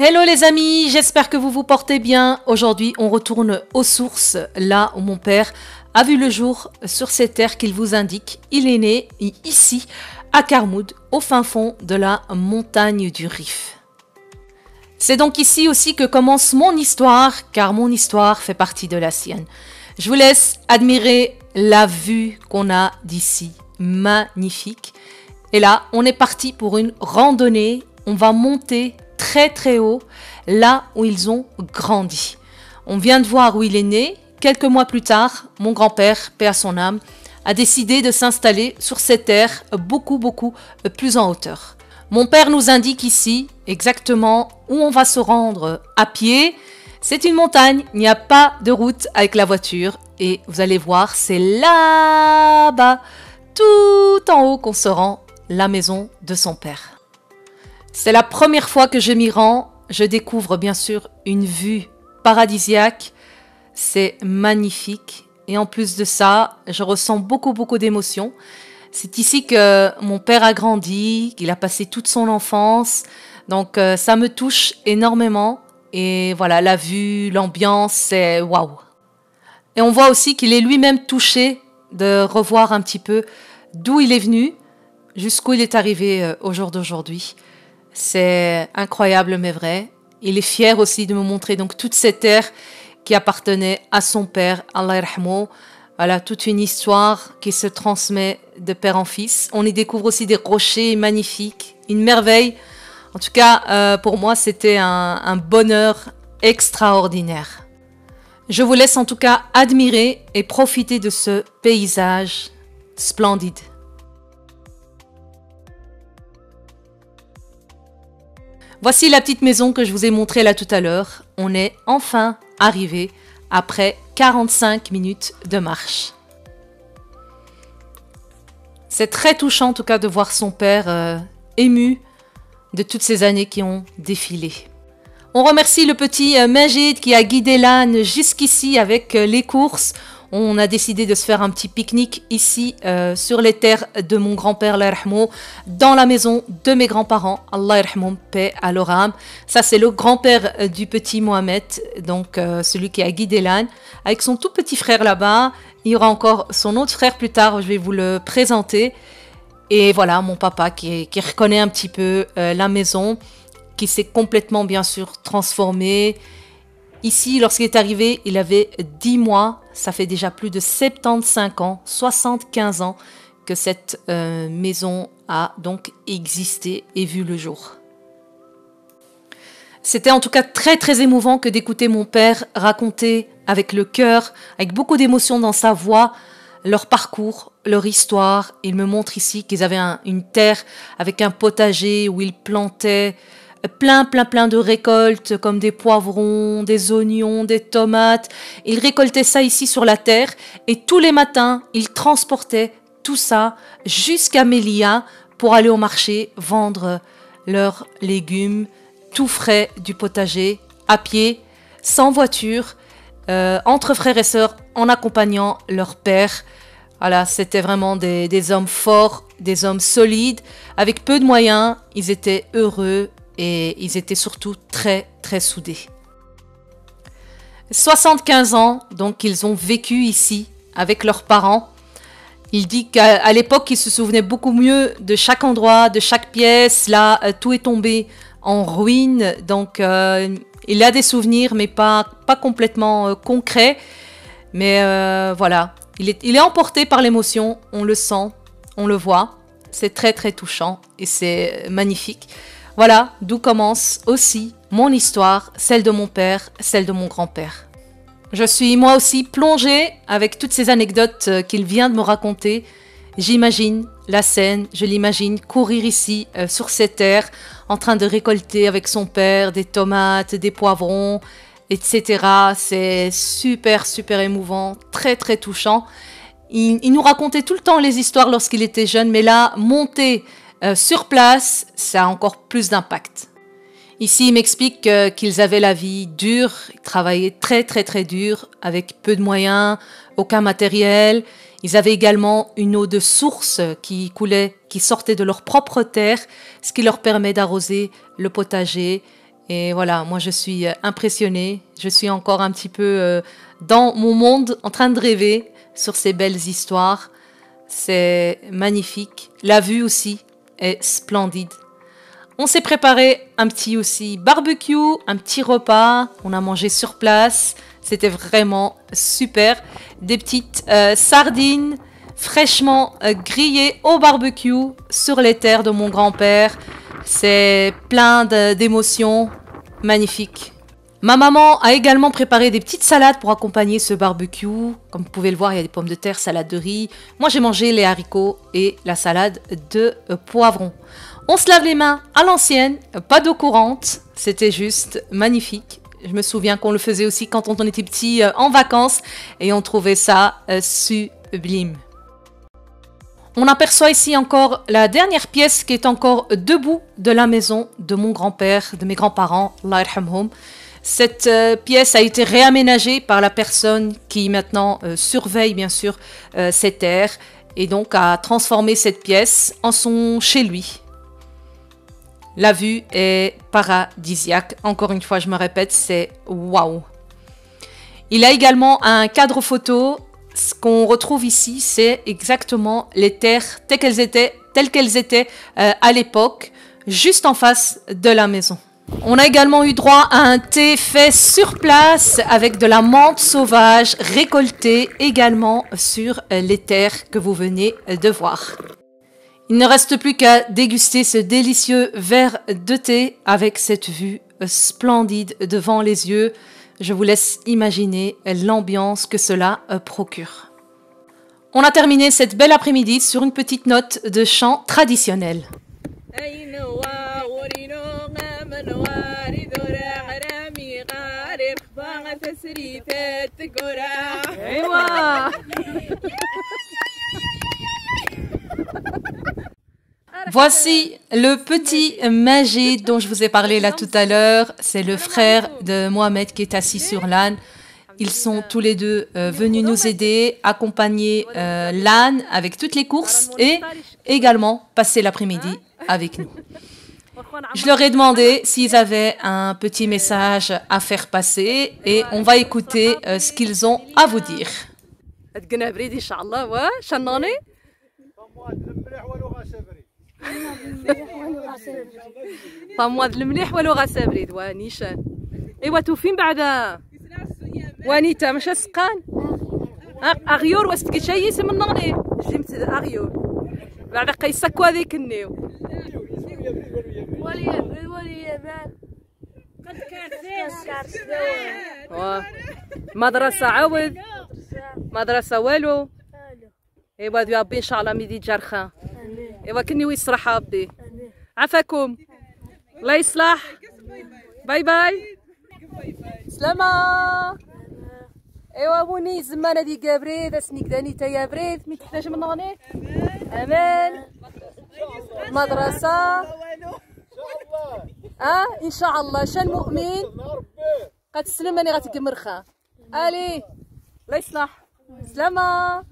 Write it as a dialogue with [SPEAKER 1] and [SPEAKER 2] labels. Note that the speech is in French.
[SPEAKER 1] Hello les amis, j'espère que vous vous portez bien. Aujourd'hui, on retourne aux sources, là où mon père a vu le jour sur ces terres qu'il vous indique. Il est né ici, à Karmoud, au fin fond de la montagne du Rif. C'est donc ici aussi que commence mon histoire, car mon histoire fait partie de la sienne. Je vous laisse admirer la vue qu'on a d'ici, magnifique. Et là, on est parti pour une randonnée. On va monter très haut, là où ils ont grandi. On vient de voir où il est né. Quelques mois plus tard, mon grand-père, paix à son âme, a décidé de s'installer sur cette terre beaucoup plus en hauteur. Mon père nous indique ici exactement où on va se rendre à pied. C'est une montagne, il n'y a pas de route avec la voiture. Et vous allez voir, c'est là-bas, tout en haut qu'on se rend, la maison de son père. C'est la première fois que je m'y rends. Je découvre bien sûr une vue paradisiaque. C'est magnifique. Et en plus de ça, je ressens beaucoup d'émotions. C'est ici que mon père a grandi, qu'il a passé toute son enfance. Donc ça me touche énormément. Et voilà, la vue, l'ambiance, c'est waouh. Et on voit aussi qu'il est lui-même touché de revoir un petit peu d'où il est venu, jusqu'où il est arrivé au jour d'aujourd'hui. C'est incroyable mais vrai. Il est fier aussi de me montrer donc toute cette terre qui appartenait à son père, Allah yarhamou. Voilà, toute une histoire qui se transmet de père en fils. On y découvre aussi des rochers magnifiques, une merveille. En tout cas, pour moi, c'était un bonheur extraordinaire. Je vous laisse en tout cas admirer et profiter de ce paysage splendide. Voici la petite maison que je vous ai montrée là tout à l'heure. On est enfin arrivé après 45 minutes de marche. C'est très touchant en tout cas de voir son père ému de toutes ces années qui ont défilé. On remercie le petit Majid qui a guidé l'âne jusqu'ici avec les courses. On a décidé de se faire un petit pique-nique ici sur les terres de mon grand-père, Allah yarhamou, dans la maison de mes grands-parents, Allah yarhamou, paix à leur âme. Ça, c'est le grand-père du petit Mohamed, donc celui qui a guidé l'âne, avec son tout petit frère là-bas. Il y aura encore son autre frère plus tard, je vais vous le présenter. Et voilà, mon papa qui reconnaît un petit peu la maison, qui s'est complètement, bien sûr, transformé. Ici, lorsqu'il est arrivé, il avait 10 mois. Ça fait déjà plus de 75 ans, 75 ans que cette maison a donc existé et vu le jour. C'était en tout cas très émouvant que d'écouter mon père raconter avec le cœur, avec beaucoup d'émotion dans sa voix, leur parcours, leur histoire. Il me montre ici qu'ils avaient une terre avec un potager où ils plantaient plein de récoltes comme des poivrons, des oignons, des tomates. Ils récoltaient ça ici sur la terre et tous les matins, ils transportaient tout ça jusqu'à Melia pour aller au marché vendre leurs légumes tout frais du potager, à pied, sans voiture, entre frères et sœurs, en accompagnant leur père. Voilà, c'était vraiment des hommes forts, des hommes solides, avec peu de moyens. Ils étaient heureux et ils étaient surtout très soudés. 75 ans, donc ils ont vécu ici avec leurs parents. Il dit qu'à l'époque, ils se souvenaient beaucoup mieux de chaque endroit, de chaque pièce. Là, tout est tombé en ruine, donc il a des souvenirs, mais pas complètement concrets. Mais voilà, il est emporté par l'émotion, on le sent, on le voit. C'est très touchant et c'est magnifique. Voilà d'où commence aussi mon histoire, celle de mon père, celle de mon grand-père. Je suis moi aussi plongée avec toutes ces anecdotes qu'il vient de me raconter. J'imagine la scène, je l'imagine courir ici sur ces terres en train de récolter avec son père des tomates, des poivrons, etc. C'est super émouvant, très touchant. Il nous racontait tout le temps les histoires lorsqu'il était jeune, mais là, monter sur place, ça a encore plus d'impact. Ici, il m'explique qu'ils avaient la vie dure, ils travaillaient très dur, avec peu de moyens, aucun matériel. Ils avaient également une eau de source qui coulait, qui sortait de leur propre terre, ce qui leur permet d'arroser le potager Et voilà, moi je suis impressionnée. Je suis encore un petit peu dans mon monde, en train de rêver sur ces belles histoires. C'est magnifique. La vue aussi est splendide. On s'est préparé un petit aussi barbecue, un petit repas. On a mangé sur place. C'était vraiment super. Des petites sardines fraîchement grillées au barbecue sur les terres de mon grand-père. C'est plein d'émotions. Magnifique. Ma maman a également préparé des petites salades pour accompagner ce barbecue. Comme vous pouvez le voir, il y a des pommes de terre, salade de riz. Moi, j'ai mangé les haricots et la salade de poivrons. On se lave les mains à l'ancienne, pas d'eau courante. C'était juste magnifique. Je me souviens qu'on le faisait aussi quand on était petit en vacances et on trouvait ça sublime. On aperçoit ici encore la dernière pièce qui est encore debout de la maison de mon grand-père, de mes grands-parents, Allah yarhamhum. Cette pièce a été réaménagée par la personne qui maintenant surveille bien sûr ces terres et donc a transformé cette pièce en son chez lui. La vue est paradisiaque. Encore une fois, je me répète, c'est waouh. Il a également un cadre photo. Ce qu'on retrouve ici, c'est exactement les terres telles qu'elles étaient à l'époque, juste en face de la maison. On a également eu droit à un thé fait sur place avec de la menthe sauvage récoltée également sur les terres que vous venez de voir. Il ne reste plus qu'à déguster ce délicieux verre de thé avec cette vue splendide devant les yeux. Je vous laisse imaginer l'ambiance que cela procure. On a terminé cette belle après-midi sur une petite note de chant traditionnel. Voici le petit Majid dont je vous ai parlé là tout à l'heure. C'est le frère de Mohamed qui est assis sur l'âne. Ils sont tous les deux venus nous aider, accompagner l'âne avec toutes les courses et également passer l'après-midi avec nous. Je leur ai demandé s'ils avaient un petit message à faire passer et on va écouter ce qu'ils ont à vous dire.
[SPEAKER 2] طماط المليح ولغة سابريد ونيشان ايوا توفين بعد وانيتا مش سقان اغيور وستكي شي اسم النغني جمت اغيور بعد قيسك هذيك النيو ولي قد كانت مدرسة عاود مدرسة والو ايوا يا ربي ان شاء الله ميدي جرخان ايوا كني ويصرح ربي عفاكم الله يصلح باي باي سلامة ايوا موني زمانة دي قابريد اسنيك داني تا يا بريد مي تحتاج من نغني امان مدرسة ان شاء الله شان مؤمن قد تسلم اني غتقمرخا الي الله يصلح سلامة